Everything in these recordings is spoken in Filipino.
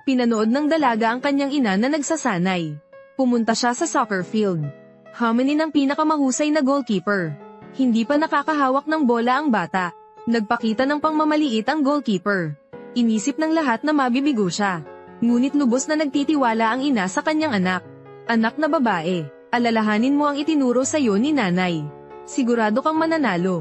Pinanood ng dalaga ang kanyang ina na nagsasanay. Pumunta siya sa soccer field. Hamanin ang pinakamahusay na goalkeeper. Hindi pa nakakahawak ng bola ang bata. Nagpakita ng pangmamaliit ang goalkeeper. Inisip ng lahat na mabibigo siya. Ngunit lubos na nagtitiwala ang ina sa kanyang anak. Anak na babae, alalahanin mo ang itinuro sa iyo ni nanay. Sigurado kang mananalo.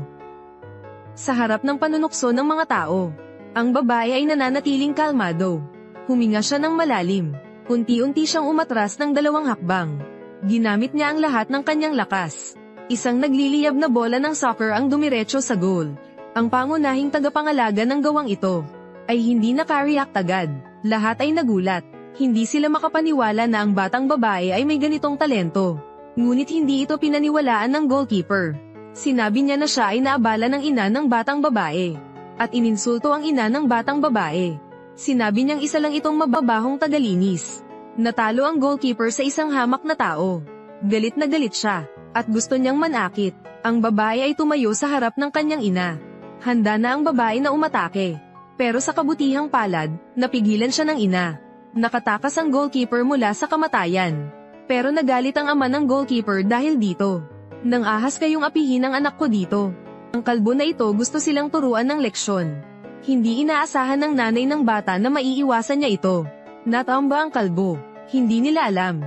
Sa harap ng panunukso ng mga tao, ang babae ay nananatiling kalmado. Huminga siya ng malalim. Unti-unti siyang umatras ng 2 hakbang. Ginamit niya ang lahat ng kanyang lakas. Isang nagliliyab na bola ng soccer ang dumiretso sa goal. Ang pangunahing tagapangalaga ng gawang ito ay hindi nakareact agad. Lahat ay nagulat. Hindi sila makapaniwala na ang batang babae ay may ganitong talento. Ngunit hindi ito pinaniwalaan ng goalkeeper. Sinabi niya na siya ay naabala ng ina ng batang babae. At ininsulto ang ina ng batang babae. Sinabi niyang isa lang itong mababahong tagalinis. Natalo ang goalkeeper sa isang hamak na tao. Galit na galit siya. At gusto niyang manakit. Ang babae ay tumayo sa harap ng kanyang ina. Handa na ang babae na umatake. Pero sa kabutihang palad, napigilan siya ng ina. Nakatakas ang goalkeeper mula sa kamatayan. Pero nagalit ang ama ng goalkeeper dahil dito. Nang ahas kayong apihin ang anak ko dito. Ang kalbo na ito gusto silang turuan ng leksyon. Hindi inaasahan ng nanay ng bata na maiiwasan niya ito. Natamba ang kalbo. Hindi nila alam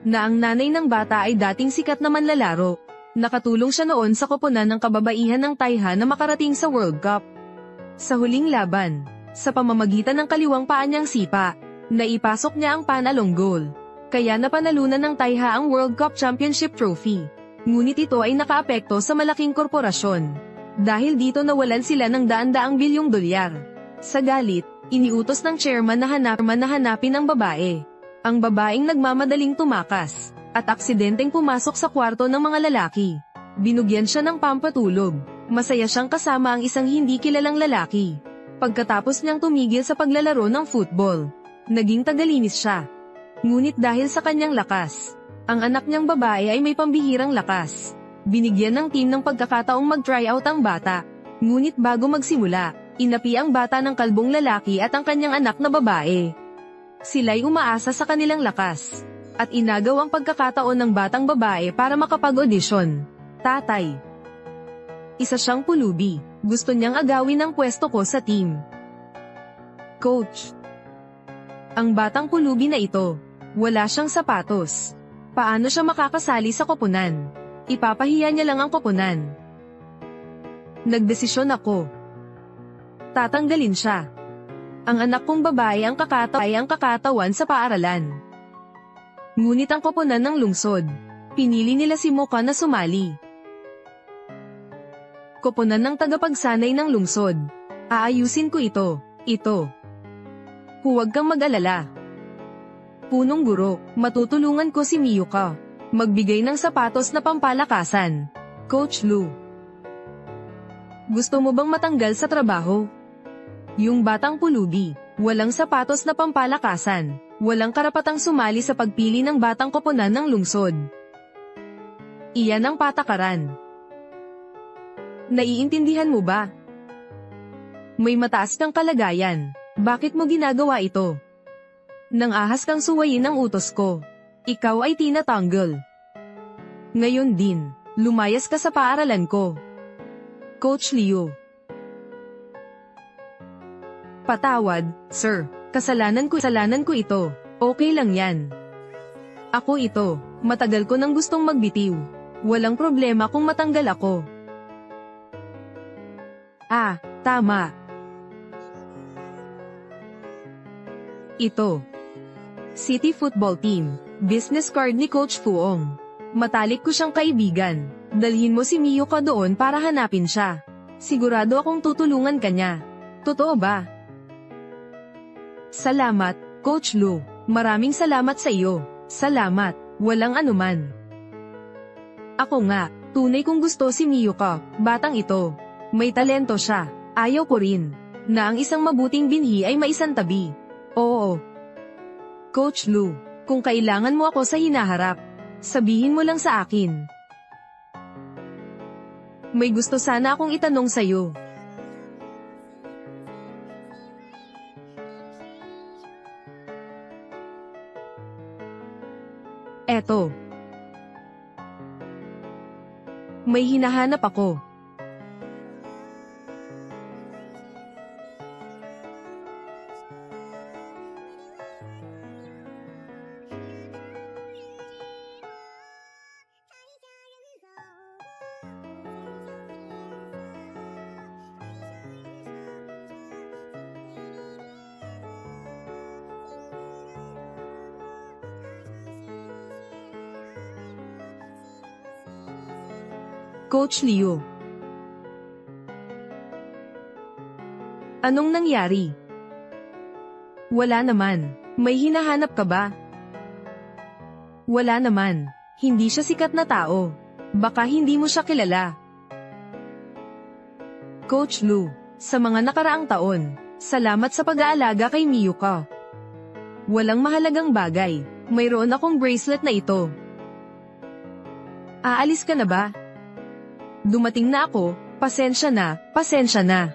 na ang nanay ng bata ay dating sikat na manlalaro. Nakatulong siya noon sa koponan ng kababaihan ng Taiha na makarating sa World Cup. Sa huling laban, sa pamamagitan ng kaliwang paa niyang sipa, naipasok niya ang panalong goal. Kaya napanalunan ng Taiha ang World Cup Championship Trophy. Ngunit ito ay nakaapekto sa malaking korporasyon. Dahil dito nawalan sila ng daan-daang bilyong dolyar. Sa galit, iniutos ng chairman na hanapin ang babae. Ang babaeng nagmamadaling tumakas, at aksidenteng pumasok sa kwarto ng mga lalaki. Binugyan siya ng pampatulog. Masaya siyang kasama ang isang hindi kilalang lalaki. Pagkatapos niyang tumigil sa paglalaro ng football, naging tagalinis siya. Ngunit dahil sa kanyang lakas, ang anak niyang babae ay may pambihirang lakas. Binigyan ng team ng pagkakataong mag-try out ang bata. Ngunit bago magsimula, inapi ang bata ng kalbong lalaki at ang kanyang anak na babae. Sila'y umaasa sa kanilang lakas. At inagaw ang pagkakataon ng batang babae para makapag-audition. Tatay. Isa siyang pulubi. Gusto niyang agawin ang pwesto ko sa team. Coach. Ang batang pulubi na ito, wala siyang sapatos. Paano siya makakasali sa koponan? Ipapahiya niya lang ang koponan. Nagdesisyon ako. Tatanggalin siya. Ang anak kong babae ang kakatawan sa paaralan. Ngunit ang koponan ng lungsod, pinili nila si Mocha na sumali. Koponan ng tagapagsanay ng lungsod. Aayusin ko ito. Huwag kang mag-alala. Punong guro, matutulungan ko si Miyuka. Magbigay ng sapatos na pampalakasan. Coach Lou. Gusto mo bang matanggal sa trabaho? Yung batang pulubi, walang sapatos na pampalakasan, walang karapatang sumali sa pagpili ng batang koponan ng lungsod. Iyan ang patakaran. Naiintindihan mo ba? May mataas kang kalagayan. Bakit mo ginagawa ito? Nang ahas kang suwayin ang utos ko. Ikaw ay tinatanggal. Ngayon din, lumayas ka sa paaralan ko. Coach Leo. Patawad, sir. Kasalanan ko ito. Okay lang yan. Ako ito. Matagal ko nang gustong magbitiw. Walang problema kung matanggal ako. Ah, tama. Ito. City Football Team. Business card ni Coach Fuong. Matalik ko siyang kaibigan. Dalhin mo si Miyuka doon para hanapin siya. Sigurado akong tutulungan ka niya. Totoo ba? Salamat, Coach Lou. Maraming salamat sa iyo. Salamat. Walang anuman. Ako nga, tunay kong gusto si Miyuka, batang ito. May talento siya. Ayaw ko rin na ang isang mabuting binhi ay maisantabi. Oo. Coach Lou, kung kailangan mo ako sa hinaharap, sabihin mo lang sa akin. May gusto sana akong itanong sa'yo. Eto. May hinahanap ako. Coach Leo. Anong nangyari? Wala naman. May hinahanap ka ba? Wala naman. Hindi siya sikat na tao. Baka hindi mo siya kilala. Coach Lou, sa mga nakaraang taon, salamat sa pag-aalaga kay Miyuka. Walang mahalagang bagay. Mayroon akong bracelet na ito. Aalis ka na ba? Dumating na ako, pasensya na, pasensya na.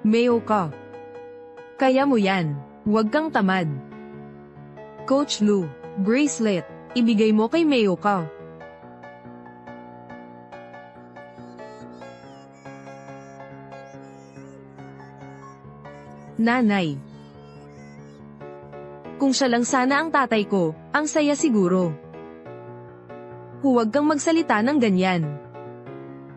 Mayo ka. Kaya mo yan, huwag kang tamad. Coach Lou, bracelet, ibigay mo kay Mayo ka. Nanay. Kung siya lang sana ang tatay ko, ang saya siguro. Huwag kang magsalita ng ganyan.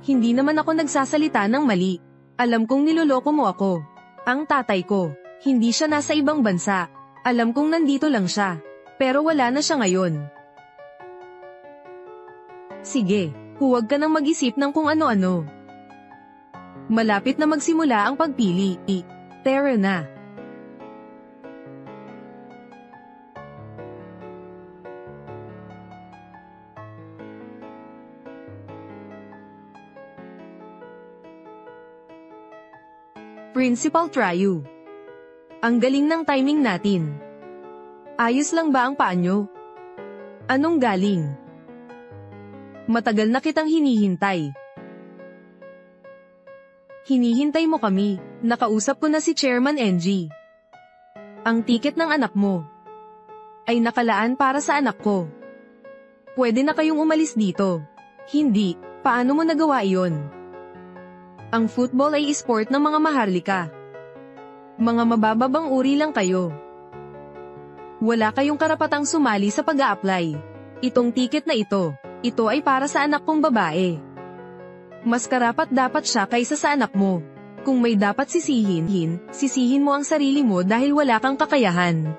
Hindi naman ako nagsasalita ng mali. Alam kong niloloko mo ako. Ang tatay ko, hindi siya nasa ibang bansa. Alam kong nandito lang siya. Pero wala na siya ngayon. Sige, huwag ka nang mag-isip ng kung ano-ano. Malapit na magsimula ang pagpili. Tara na. Principal Triu. Ang galing ng timing natin. Ayos lang ba ang paa nyo? Anong galing? Matagal na kitang hinihintay. Hinihintay mo kami. Nakausap ko na si Chairman NG. Ang tiket ng anak mo ay nakalaan para sa anak ko. Pwede na kayong umalis dito. Hindi, paano mo nagawa iyon? Ang football ay sport ng mga maharlika. Mga mabababang uri lang kayo. Wala kayong karapatang sumali sa pag-a-apply. Itong tiket na ito ay para sa anak kong babae. Mas karapat dapat siya kaysa sa anak mo. Kung may dapat sisihin mo ang sarili mo dahil wala kang kakayahan.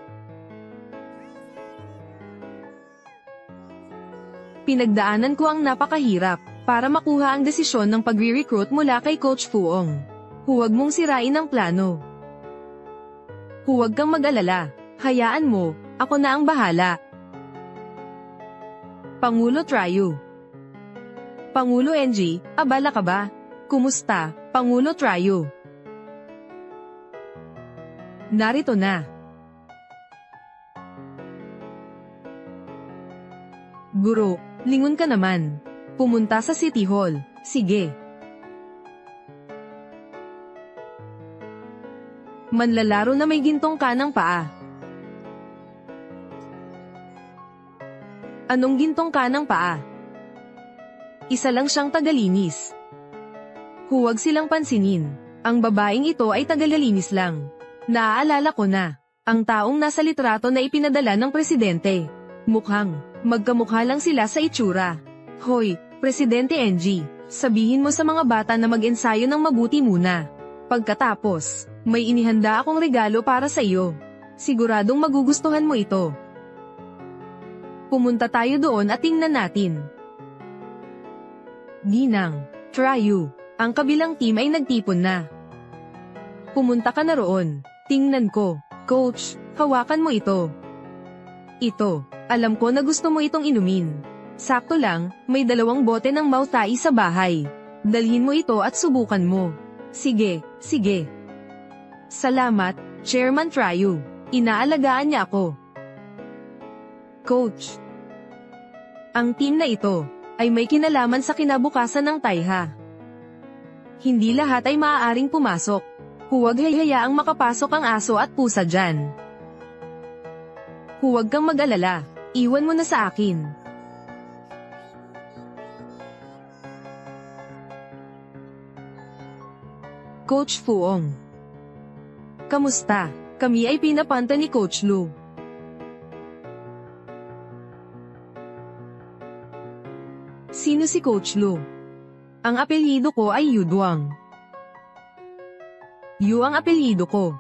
Pinagdaanan ko ang napakahirap para makuha ang desisyon ng pagre-recruit mula kay Coach Fuong. Huwag mong sirain ang plano. Huwag kang mag-alala. Hayaan mo, ako na ang bahala. Pangulo Triu. Pangulo NG, abala ka ba? Kumusta, Pangulo Triu? Narito na. Guro, lingon ka naman. Pumunta sa City Hall. Sige. Manlalaro na may gintong kanang paa. Anong gintong kanang paa? Isa lang siyang tagalinis. Huwag silang pansinin. Ang babaeng ito ay tagalinis lang. Naaalala ko na. Ang taong nasa litrato na ipinadala ng presidente. Mukhang magkamukha lang sila sa itsura. Hoy, Presidente NG, sabihin mo sa mga bata na mag-ensayo ng mabuti muna. Pagkatapos, may inihanda akong regalo para sa iyo. Siguradong magugustuhan mo ito. Pumunta tayo doon at tingnan natin. Ginang, Triu, ang kabilang team ay nagtipon na. Pumunta ka na roon. Tingnan ko. Coach, hawakan mo ito. Ito, alam ko na gusto mo itong inumin. Sakto lang, may 2 bote ng Mautai sa bahay. Dalhin mo ito at subukan mo. Sige, sige. Salamat, Chairman Triu. Inaalagaan niya ako. Coach. Ang team na ito ay may kinalaman sa kinabukasan ng Taiha. Hindi lahat ay maaaring pumasok. Huwag hayaang makapasok ang aso at pusa dyan. Huwag kang mag-alala. Iwan mo na sa akin. Coach Fuong. Kamusta? Kami ay pinapanta ni Coach Lu. Sino si Coach Lu? Ang apelyido ko ay Yu Duang. Yu ang apelyido ko.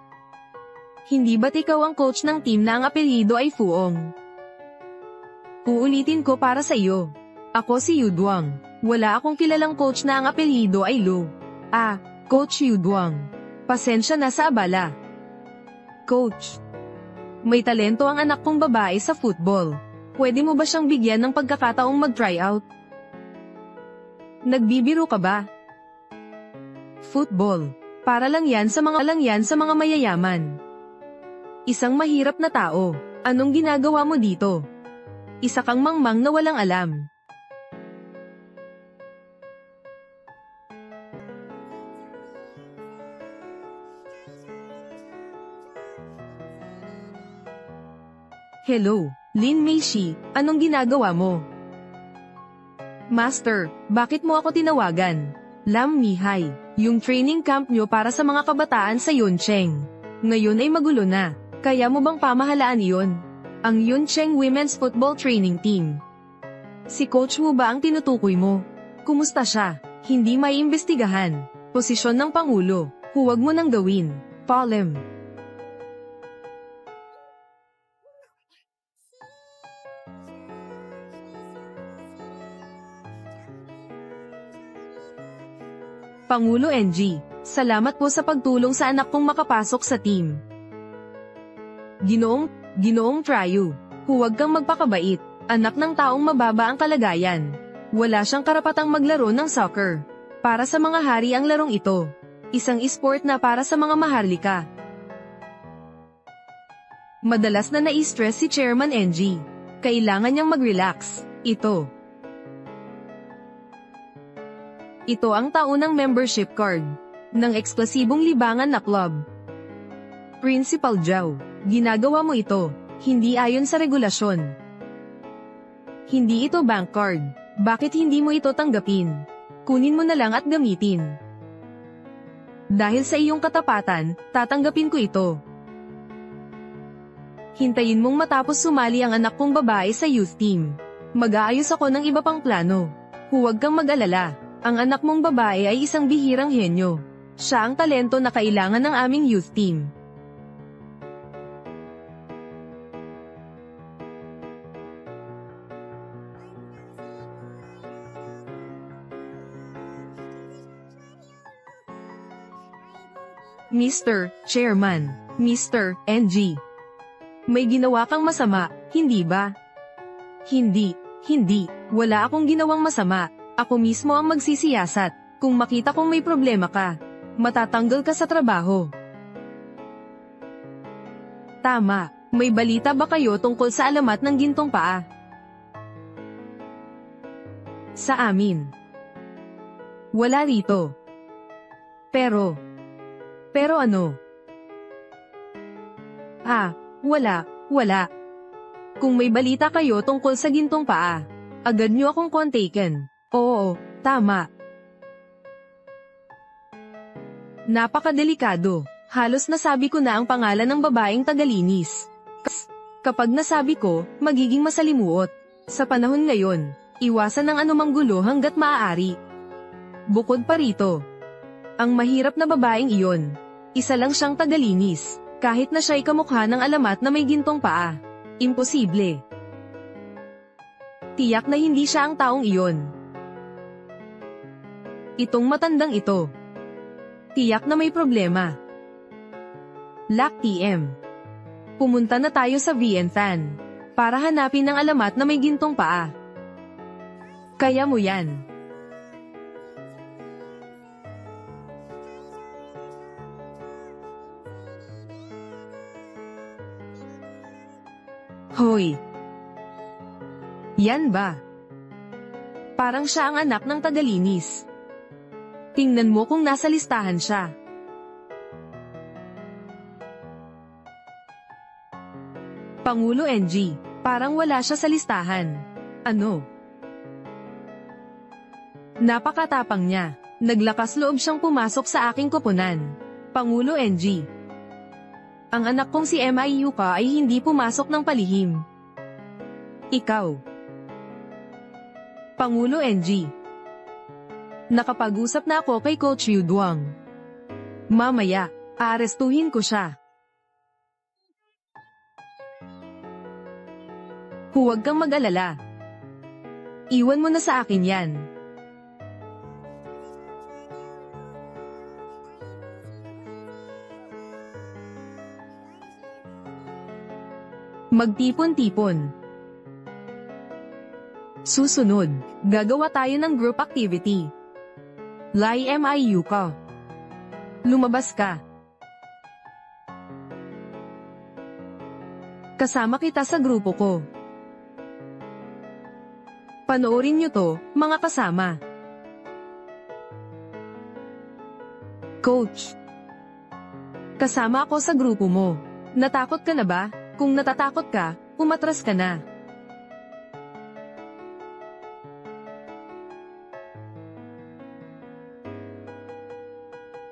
Hindi ba't ikaw ang coach ng team na ang apelyido ay Fuong? Uulitin ko para sa iyo. Ako si Yu Duang. Wala akong kilalang coach na ang apelyido ay Lu. Ah, Coach Yu Duang. Pasensya na sa abala. Coach. May talento ang anak kong babae sa football. Pwede mo ba siyang bigyan ng pagkakataong mag-tryout? Nagbibiro ka ba? Football. Para lang yan sa mga mayayaman. Isang mahirap na tao. Anong ginagawa mo dito? Isa kang mangmang na walang alam. Hello, Lin Meishi, anong ginagawa mo? Master, bakit mo ako tinawagan? Lam Mihai, yung training camp nyo para sa mga kabataan sa Yuncheng. Ngayon ay magulo na, kaya mo bang pamahalaan iyon? Ang Yuncheng Women's Football Training Team. Si coach mo ba ang tinutukoy mo? Kumusta siya? Hindi maiimbestigahan. Posisyon ng Pangulo, huwag mo nang gawin. Palem. Pangulo NG, salamat po sa pagtulong sa anak kong makapasok sa team. Ginoong Tryu, huwag kang magpakabait, anak ng taong mababa ang kalagayan. Wala siyang karapatang maglaro ng soccer. Para sa mga hari ang larong ito. Isang esport na para sa mga maharlika. Madalas na nai-stress si Chairman NG. Kailangan niyang mag-relax. Ito ang taunang membership card ng eksklusibong libangan na club. Principal Zhao, ginagawa mo ito, hindi ayon sa regulasyon. Hindi ito bank card, bakit hindi mo ito tanggapin? Kunin mo na lang at gamitin. Dahil sa iyong katapatan, tatanggapin ko ito. Hintayin mong matapos sumali ang anak kong babae sa youth team. Mag-aayos ako ng iba pang plano. Huwag kang mag-alala. Ang anak mong babae ay isang bihirang henyo. Siya ang talento na kailangan ng aming youth team. Mr. Chairman, Mr. NG. May ginawa kang masama, hindi ba? Hindi, wala akong ginawang masama. Ako mismo ang magsisiyasat. Kung makita kong may problema ka, matatanggal ka sa trabaho. Tama, may balita ba kayo tungkol sa alamat ng gintong paa? Sa amin. Wala rito. Pero ano? Wala. Kung may balita kayo tungkol sa gintong paa, agad nyo akong kontaken. Oo, tama. Napakadelikado. Halos nasabi ko na ang pangalan ng babaeng tagalinis. Kapag nasabi ko, magiging masalimuot. Sa panahon ngayon, iwasan ang anumang gulo hanggat maaari. Bukod pa rito, ang mahirap na babaeng iyon, isa lang siyang tagalinis, kahit na siya'y kamukha ng alamat na may gintong paa. Imposible. Tiyak na hindi siya ang taong iyon. Itong matandang ito. Tiyak na may problema. Lak TM. Pumunta na tayo sa Vientiane para hanapin ang alamat na may gintong paa. Kaya mo yan. Hoy! Yan ba? Parang siya ang anak ng tagalinis. Tingnan mo kung nasa listahan siya. Pangulo NG, parang wala siya sa listahan. Ano? Napakatapang niya. Naglakas loob siyang pumasok sa aking koponan. Pangulo NG. Ang anak kong si Miu ka ay hindi pumasok ng palihim. Ikaw. Pangulo NG. Nakapag-usap na ako kay Coach Yu Duang. Mamaya, aarestuhin ko siya. Huwag kang mag-alala. Iwan mo na sa akin yan. Magtipon-tipon. Susunod, gagawa tayo ng group activity. Miu ka. Lumabas ka. Kasama kita sa grupo ko. Panoorin niyo to, mga kasama. Coach. Kasama ako sa grupo mo. Natakot ka na ba? Kung natatakot ka, umatras ka na.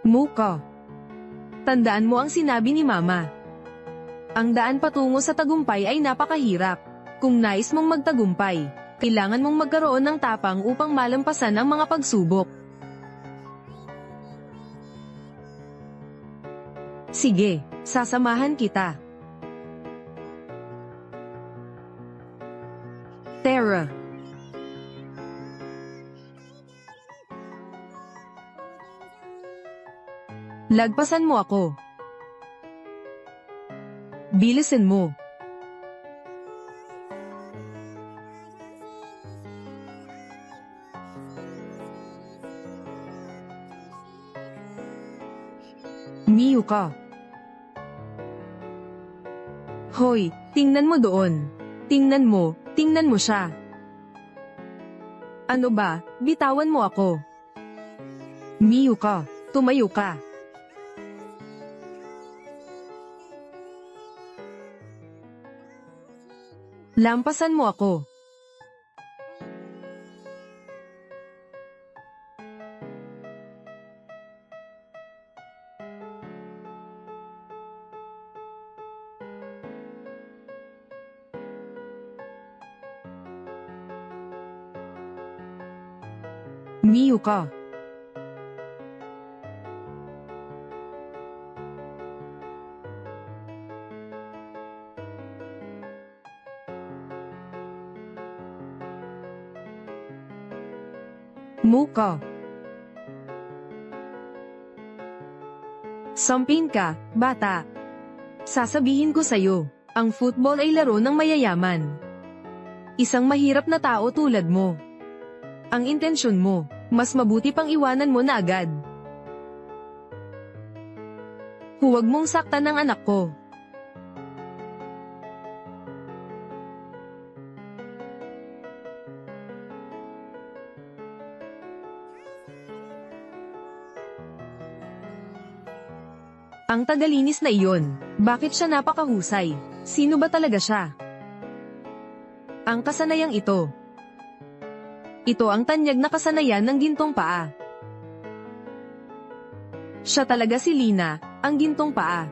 Muka. Tandaan mo ang sinabi ni Mama. Ang daan patungo sa tagumpay ay napakahirap. Kung nais mong magtagumpay, kailangan mong magkaroon ng tapang upang malampasan ang mga pagsubok. Sige, sasamahan kita. Terra. Lagpasan mo ako. Bilisin mo. Miu ka. Hoy, tingnan mo doon. Tingnan mo siya. Ano ba, bitawan mo ako. Miu ka, tumayo ka. Lampasan mo ako. Miu ka. Muka. Sampin ka, bata. Sasabihin ko sa'yo, ang football ay laro ng mayayaman. Isang mahirap na tao tulad mo. Ang intensyon mo, mas mabuti pang iwanan mo na agad. Huwag mong saktan ang anak ko. Ang tagalinis na iyon, bakit siya napakahusay? Sino ba talaga siya? Ang kasanayang ito. Ito ang tanyag na kasanayan ng gintong paa. Siya talaga si Lina, ang gintong paa.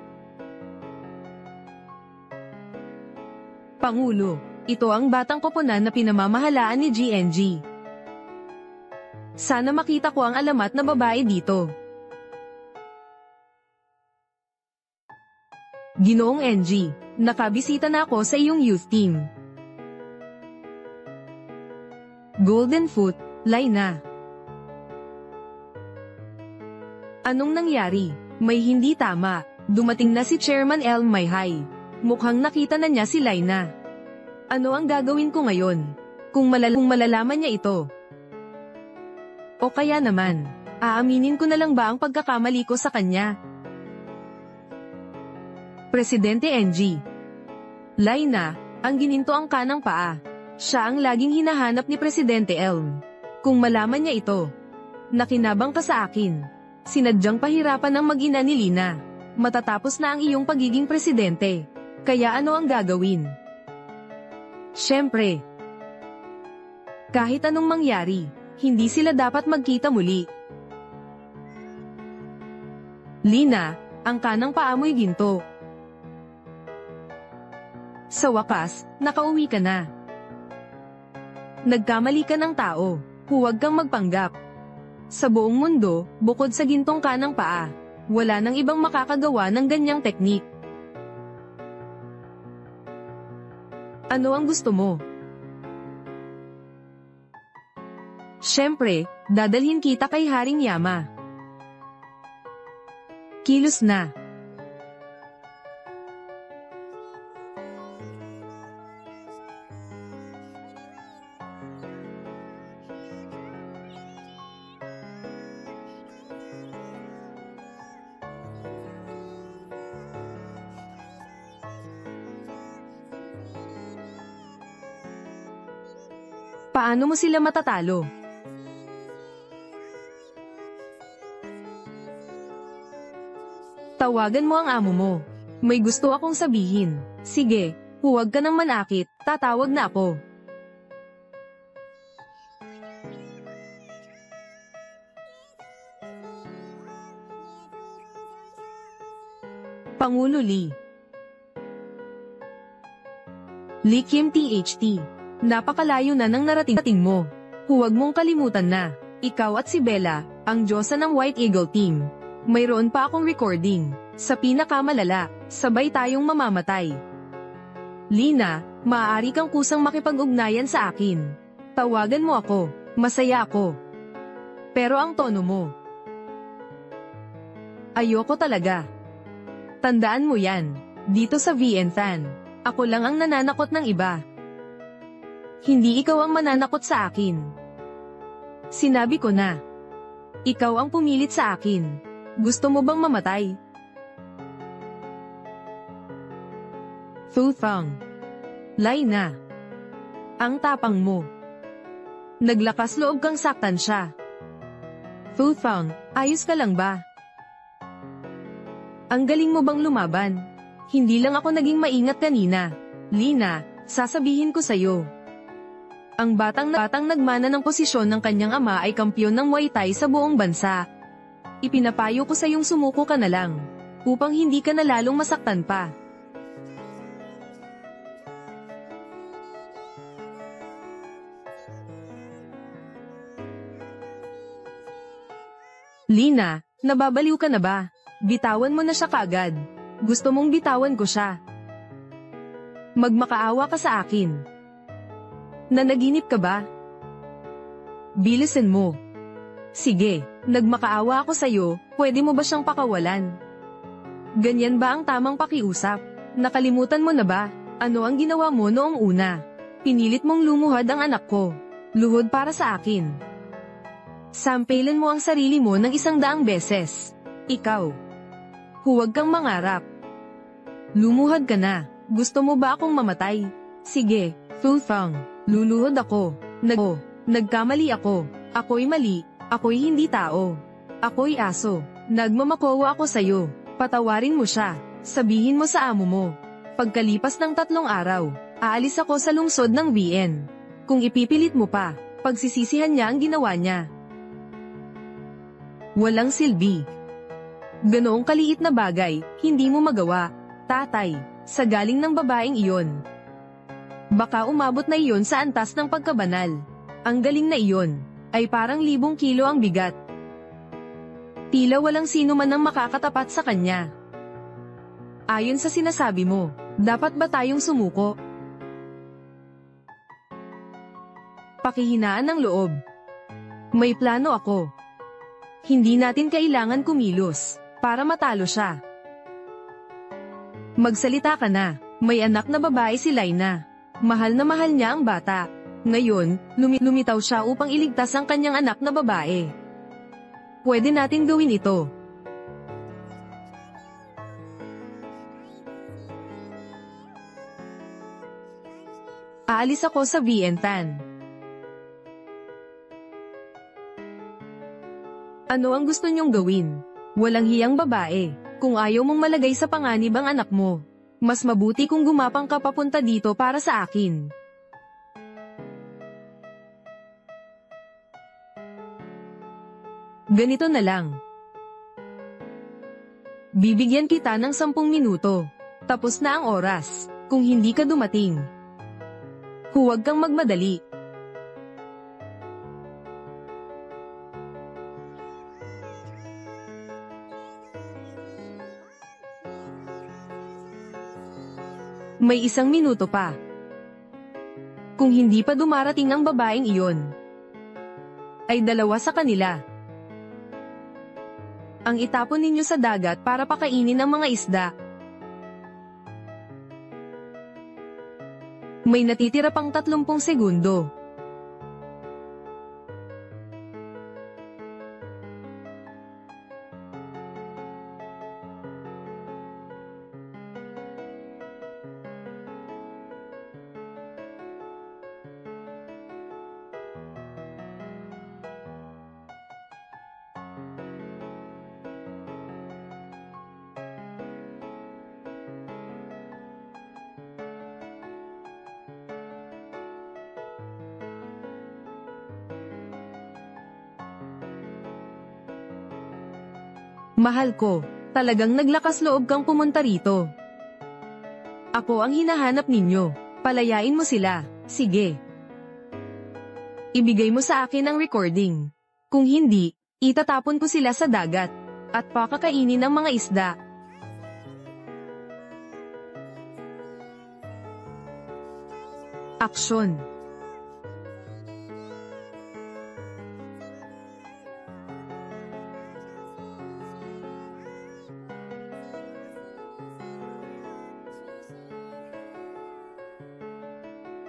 Pangulo, ito ang batang koponan na pinamamahalaan ni GNG. Sana makita ko ang alamat na babae dito. Ginoong NG, nakabisita na ako sa iyong youth team. Golden Foot, Laina. Anong nangyari? May hindi tama. Dumating na si Chairman El Mayhay. Mukhang nakita na niya si Laina. Ano ang gagawin ko ngayon? Kung malalaman niya ito. O kaya naman, aaminin ko na lang ba ang pagkakamali ko sa kanya? Presidente NG. Laina, ang gininto ang kanang paa. Siya ang laging hinahanap ni Presidente Elm. Kung malaman niya ito, nakinabang ka sa akin. Sinadyang pahirapan ng mag-ina ni Lina. Matatapos na ang iyong pagiging presidente. Kaya ano ang gagawin? Siyempre, kahit anong mangyari, hindi sila dapat magkita muli. Lina, ang kanang paa mo'y ginto. Sa wakas, nakauwi ka na. Nagkamali ka ng tao, huwag kang magpanggap. Sa buong mundo, bukod sa gintong kanang paa, wala nang ibang makakagawa ng ganyang teknik. Ano ang gusto mo? Siyempre, dadalhin kita kay Haring Yama. Kilos na. Paano mo sila matatalo? Tawagan mo ang amo mo. May gusto akong sabihin. Sige, huwag ka nang manakit, tatawag na ako. Pangulo Lee. Lee Kim THT. Napakalayo na ng narating mo. Huwag mong kalimutan na, ikaw at si Bella, ang diyosa ng White Eagle Team. Mayroon pa akong recording. Sa pinakamalala, sabay tayong mamamatay. Lina, maaari kang kusang makipag-ugnayan sa akin. Tawagan mo ako, masaya ako. Pero ang tono mo, ayoko talaga. Tandaan mo yan, dito sa VN Fan, ako lang ang nananakot ng iba. Hindi ikaw ang mananakot sa akin. Sinabi ko na. Ikaw ang pumilit sa akin. Gusto mo bang mamatay? Fu Fang. Laina. Ang tapang mo. Naglakas loob kang saktan siya. Fu Fang, ayos ka lang ba? Ang galing mo bang lumaban? Hindi lang ako naging maingat kanina. Lina, sasabihin ko sa'yo. Ang batang nagmana ng posisyon ng kanyang ama ay kampyon ng Muay Thai sa buong bansa. Ipinapayo ko sa iyong sumuko ka na lang, upang hindi ka na lalong masaktan pa. Lina, nababaliw ka na ba? Bitawan mo na siya kaagad. Gusto mong bitawan ko siya. Magmakaawa ka sa akin. Nanaginip ka ba? Bilisan mo. Sige, nagmakaawa ako sa'yo, pwede mo ba siyang pakawalan? Ganyan ba ang tamang pakiusap? Nakalimutan mo na ba? Ano ang ginawa mo noong una? Pinilit mong lumuhod ang anak ko. Luhod para sa akin. Sampelan mo ang sarili mo ng 100 beses. Ikaw. Huwag kang mangarap. Lumuhod ka na. Gusto mo ba akong mamatay? Sige, Fu Fang. Luluhod ako. Nagkamali ako. Ako'y mali. Ako'y hindi tao. Ako'y aso. Nagmamakowa ako sa'yo. Patawarin mo siya. Sabihin mo sa amo mo. Pagkalipas ng 3 araw, aalis ako sa lungsod ng VN. Kung ipipilit mo pa, pagsisisihan niya ang ginawa niya. Walang silbi. Ganoong kaliit na bagay, hindi mo magawa, tatay, sa galing ng babaeng iyon. Baka umabot na iyon sa antas ng pagkabanal. Ang galing na iyon, ay parang 1,000 kilo ang bigat. Tila walang sino man ang makakatapat sa kanya. Ayon sa sinasabi mo, dapat ba tayong sumuko? Pakihinaan ng loob. May plano ako. Hindi natin kailangan kumilos, para matalo siya. Magsalita ka na, may anak na babae si Laina. Mahal na mahal niya ang bata. Ngayon, lumitaw siya upang iligtas ang kanyang anak na babae. Pwede natin gawin ito. Aalis ako sa VN Fan. Ano ang gusto niyong gawin? Walang hiyang babae. Kung ayaw mong malagay sa panganib ang anak mo, Mas mabuti kung gumapang ka papunta dito para sa akin. Ganito na lang. Bibigyan kita ng 10 minuto. Tapos na ang oras. Kung hindi ka dumating, huwag kang magmadali. May 1 minuto pa. Kung hindi pa dumarating ang babaeng iyon, ay 2 sa kanila ang itapon ninyo sa dagat para pakainin ang mga isda. May natitira pang 30 segundo. Mahal ko, talagang naglakas loob kang pumunta rito. Ako ang hinahanap ninyo. Palayain mo sila. Sige. Ibigay mo sa akin ang recording. Kung hindi, itatapon ko sila sa dagat at pakakainin ng mga isda. Aksyon.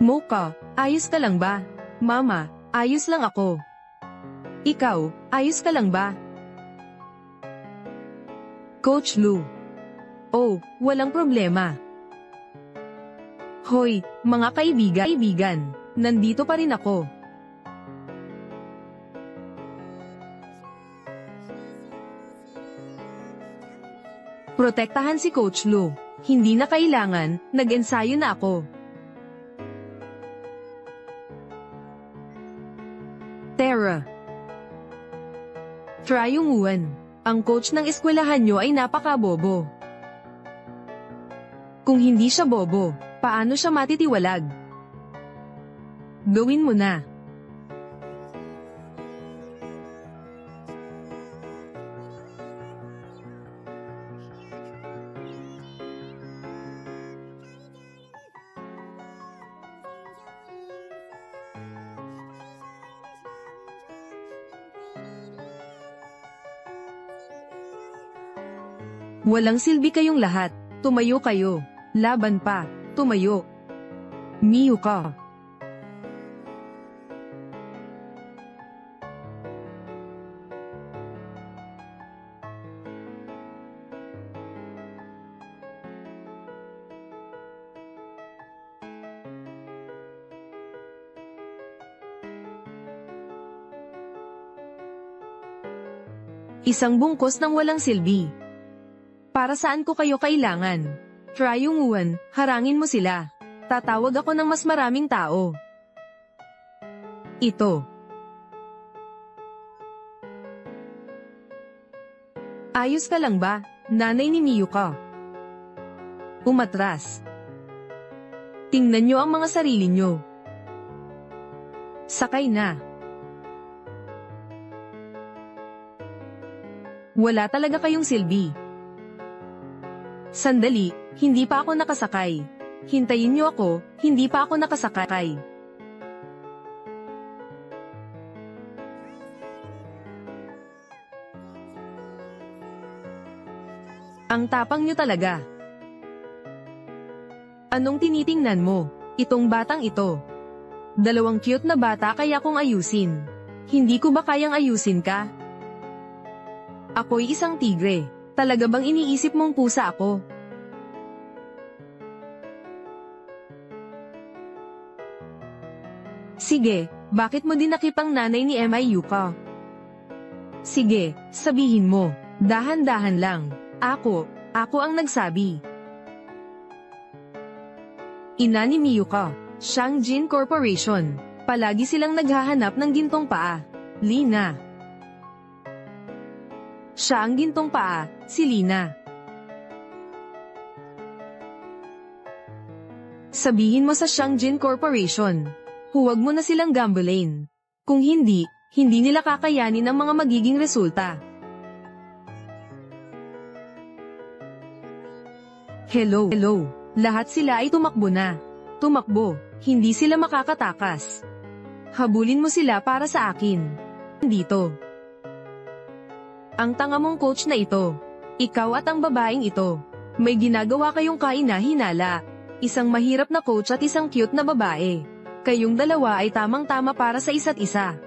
Mocha, ayos ka lang ba? Mama, ayos lang ako. Ikaw, ayos ka lang ba? Coach Lou. Oh, walang problema. Hoy, mga kaibigan, nandito pa rin ako. Protektahan si Coach Lou. Hindi na kailangan, nag-ensayo na ako. Tara. Try yung Uwan. Ang coach ng eskwelahan nyo ay napaka-bobo. Kung hindi siya bobo, paano siya matitiwalag? Gawin mo na. Walang silbi kayong lahat. Tumayo kayo. Laban pa. Tumayo. Miyu ka. Isang bungkos ng walang silbi. Para saan ko kayo kailangan? Try yung Uwan, harangin mo sila. Tatawag ako ng mas maraming tao. Ito. Ayos ka lang ba, nanay ni Miyuka? Umatras. Tingnan nyo ang mga sarili nyo. Sakay na. Wala talaga kayong silbi. Sandali, hindi pa ako nakasakay. Hintayin niyo ako, hindi pa ako nakasakay. Ang tapang niyo talaga. Anong tinitingnan mo? Itong batang ito. 2 cute na bata kaya kong ayusin. Hindi ko ba kayang ayusin ka? Ako'y isang tigre. Talaga bang iniisip mong pusa ako? Sige, bakit mo dinakip ang nanay ni Miyu ka? Sige, sabihin mo. Dahan-dahan lang. Ako ang nagsabi. Ina ni Miyuka, Shangjin Corporation. Palagi silang naghahanap ng gintong paa. Lina. Siya ang gintong paa, si Lina. Sabihin mo sa Shangjin Corporation. Huwag mo na silang gambalain. Kung hindi, hindi nila kakayanin ang mga magiging resulta. Hello. Lahat sila ay tumakbo na. Tumakbo, hindi sila makakatakas. Habulin mo sila para sa akin. Dito. Ang tanga mong coach na ito. Ikaw at ang babaeng ito. May ginagawa kayong kahina-hinala. Isang mahirap na coach at isang cute na babae. Kayong dalawa ay tamang-tama para sa isa't isa.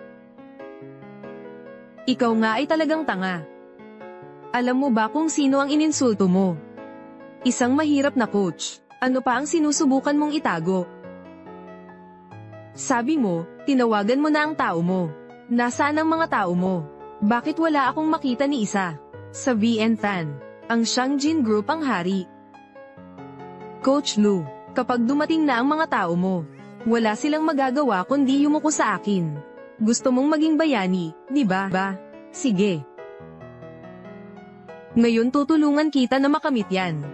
Ikaw nga ay talagang tanga. Alam mo ba kung sino ang ininsulto mo? Isang mahirap na coach. Ano pa ang sinusubukan mong itago? Sabi mo, tinawagan mo na ang tao mo. Nasaan ang mga tao mo? Bakit wala akong makita ni isa? Sa VN-Tan, ang Shangjin Group ang hari. Coach Lu, kapag dumating na ang mga tao mo, wala silang magagawa kundi yumuko sa akin. Gusto mong maging bayani, di ba? Sige. Ngayon tutulungan kita na makamit yan.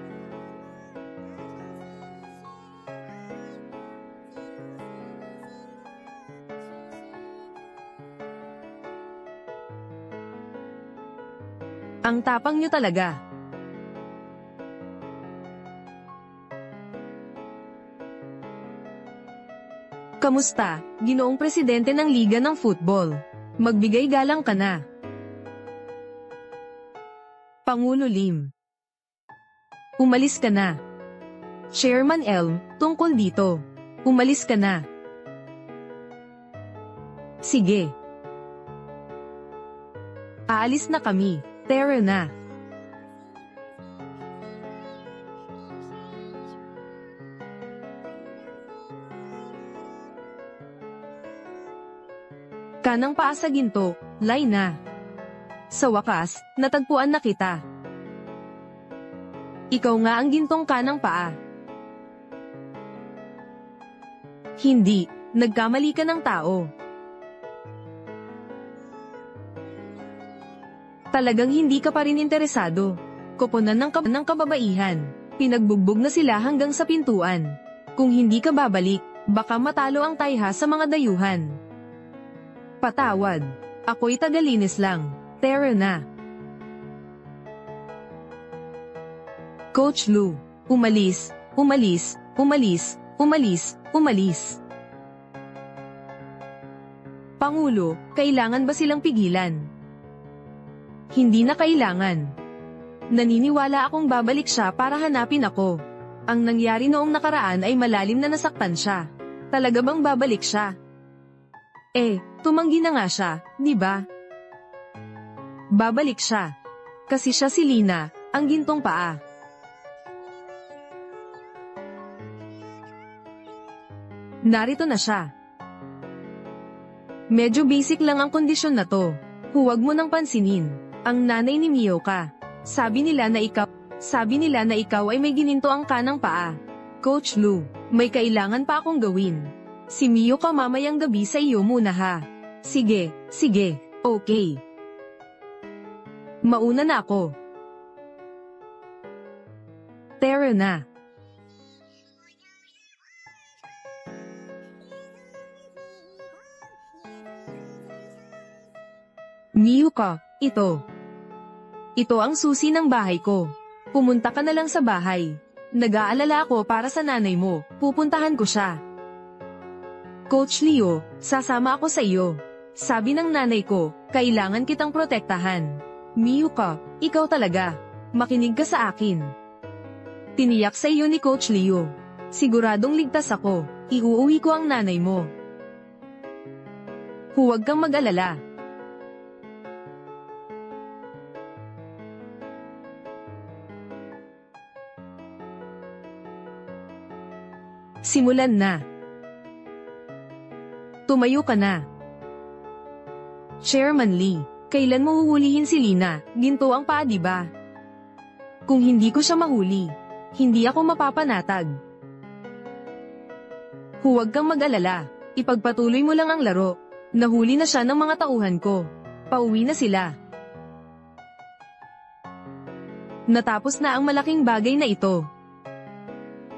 Ang tapang nyo talaga. Kamusta, Ginoong Presidente ng Liga ng Football? Magbigay galang ka na. Pangulo Lim. Umalis ka na. Chairman Elm, tungkol dito. Umalis ka na. Sige. Aalis na kami. Tara na. Kanang paa sa ginto, Laina. Sa wakas, natagpuan na kita. Ikaw nga ang gintong kanang paa. Hindi, nagkamali ka ng tao. Talagang hindi ka pa rin interesado. Koponan ng kababaihan. Pinagbugbog na sila hanggang sa pintuan. Kung hindi ka babalik, baka matalo ang tayha sa mga dayuhan. Patawad. Ako'y tagalinis lang. Tara na. Coach Lu, umalis. Pangulo, kailangan ba silang pigilan? Hindi na kailangan. Naniniwala akong babalik siya para hanapin ako. Ang nangyari noong nakaraan ay malalim na nasaktan siya. Talaga bang babalik siya? Tumanggi na nga siya, di ba? Babalik siya. Kasi siya si Lina, ang gintong paa. Narito na siya. Medyo basic lang ang kondisyon na to. Huwag mo nang pansinin. Ang nanay ni Miyuka. Sabi nila na ikaw ay may gininto ang kanang paa. Coach Lu, may kailangan pa akong gawin. Si Miyuka mamayang gabi sa iyo muna ha. Sige, okay. Mauna na ako. Tara na. Miyuka, Ito ang susi ng bahay ko. Pumunta ka na lang sa bahay. Nag-aalala ako para sa nanay mo, pupuntahan ko siya. Coach Leo, sasama ako sa iyo. Sabi ng nanay ko, kailangan kitang protektahan. Miyuka, ikaw talaga. Makinig ka sa akin. Tiniyak sa iyo ni Coach Leo. Siguradong ligtas ako, iuuwi ko ang nanay mo. Huwag kang mag-alala. Simulan na. Tumayo ka na. Chairman Lee, kailan mo huhulihin si Lina? Ginto ang paa, diba? Kung hindi ko siya mahuli, hindi ako mapapanatag. Huwag kang mag-alala. Ipagpatuloy mo lang ang laro. Nahuli na siya ng mga tauhan ko. Pauwi na sila. Natapos na ang malaking bagay na ito.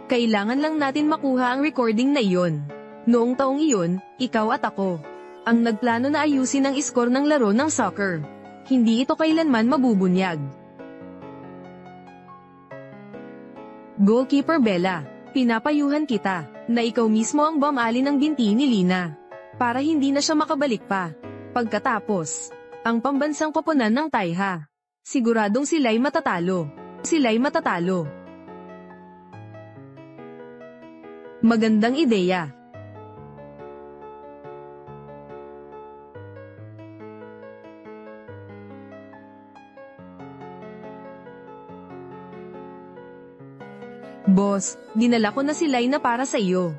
Kailangan lang natin makuha ang recording na iyon. Noong taong iyon, ikaw at ako ang nagplano na ayusin ang score ng laro ng soccer. Hindi ito kailanman mabubunyag. Goalkeeper Bella, pinapayuhan kita na ikaw mismo ang bumali ng binti ni Lina para hindi na siya makabalik pa. Pagkatapos, ang pambansang koponan ng Taiha. Siguradong sila'y matatalo. Sila'y matatalo. Magandang ideya. Boss, dinala ko na si Laina para sa iyo.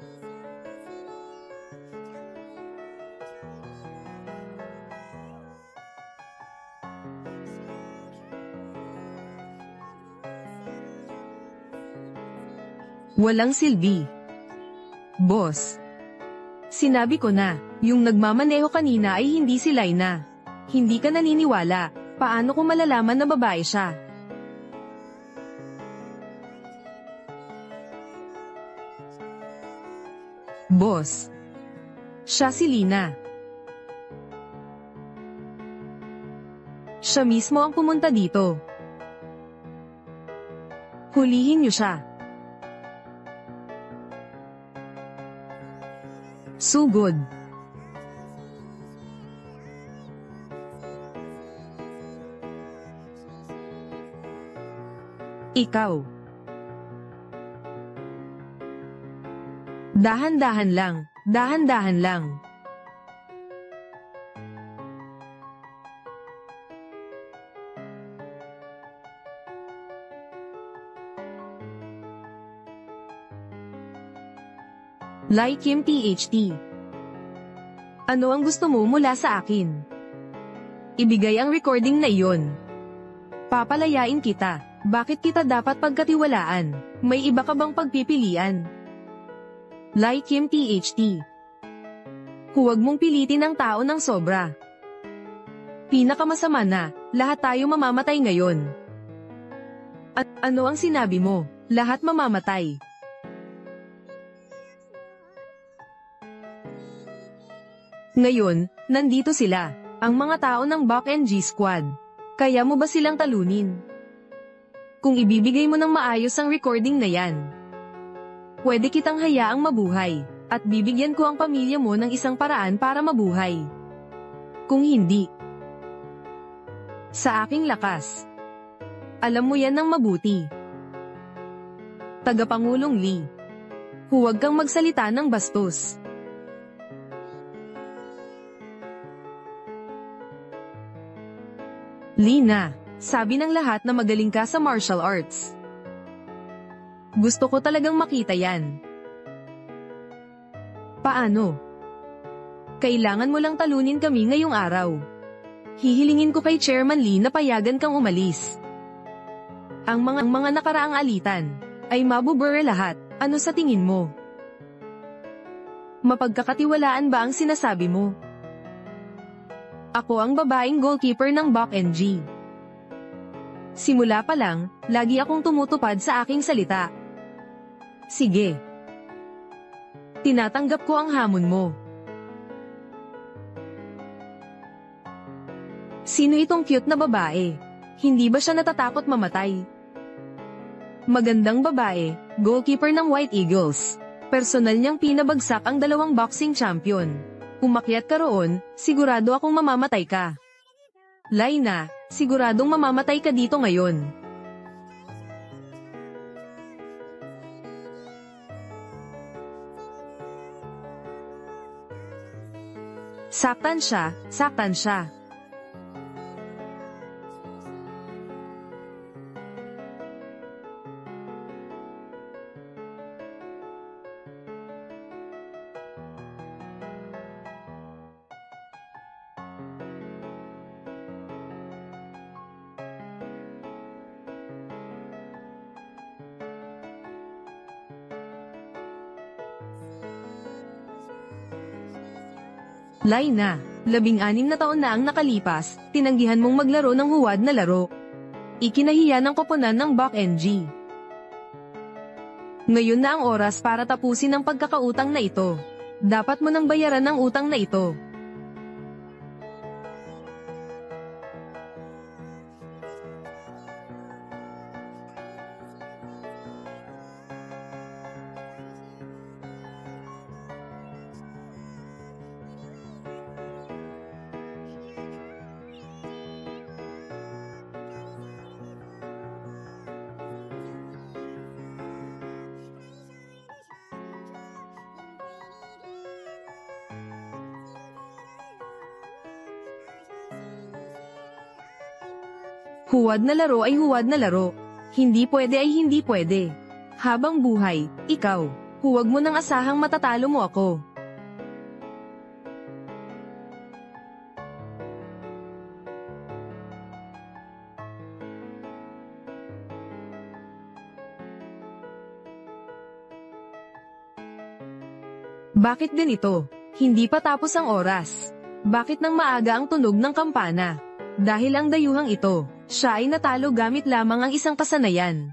Walang silbi. Boss. Sinabi ko na, yung nagmamaneho kanina ay hindi si Laina. Hindi ka naniniwala, paano ko malalaman na babae siya? Boss. Siya si Lina. Siya mismo ang pumunta dito. Hulihin niyo siya. Sugod. Ikaw. Dahan-dahan lang, dahan-dahan lang. Like Kim THT. Ano ang gusto mo mula sa akin? Ibigay ang recording na iyon. Papalayain kita. Bakit kita dapat pagkatiwalaan? May iba ka bang pagpipilian? Like Kim THT. Huwag mong pilitin ang tao ng sobra. Pinakamasama na, lahat tayo mamamatay ngayon. At ano ang sinabi mo? Lahat mamamatay. Ngayon, nandito sila, ang mga tao ng Bak NG Squad. Kaya mo ba silang talunin? Kung ibibigay mo ng maayos ang recording na yan, pwede kitang hayaang mabuhay, at bibigyan ko ang pamilya mo ng isang paraan para mabuhay. Kung hindi, sa aking lakas. Alam mo yan ng mabuti. Tagapangulong Lee. Huwag kang magsalita ng bastos. Lina, sabi ng lahat na magaling ka sa martial arts. Gusto ko talagang makita yan. Paano? Kailangan mo lang talunin kami ngayong araw. Hihilingin ko kay Chairman Lee na payagan kang umalis. Ang mga nakaraang alitan ay mabubura lahat. Ano sa tingin mo? Mapagkakatiwalaan ba ang sinasabi mo? Ako ang babaeng goalkeeper ng Bak NG. Simula pa lang, lagi akong tumutupad sa aking salita. Sige. Tinatanggap ko ang hamon mo. Sino itong cute na babae? Hindi ba siya natatakot mamatay? Magandang babae, goalkeeper ng White Eagles. Personal niyang pinabagsak ang 2 boxing champion. Umakyat ka roon, sigurado akong mamamatay ka. Laina, siguradong mamamatay ka dito ngayon. Saktan siya, saktan siya. Laina, 16 na taon na ang nakalipas, tinanggihan mong maglaro ng huwad na laro. Ikinahiya ng koponan ng Bak NG. Ngayon na ang oras para tapusin ang pagkakautang na ito. Dapat mo nang bayaran ang utang na ito. Huwad na laro ay huwad na laro. Hindi pwede ay hindi pwede. Habang buhay, ikaw, huwag mo nang asahang matatalo mo ako. Bakit ganito? Hindi pa tapos ang oras. Bakit nang maaga ang tunog ng kampana? Dahil ang dayuhang ito, siya ay natalo gamit lamang ang isang kasanayan.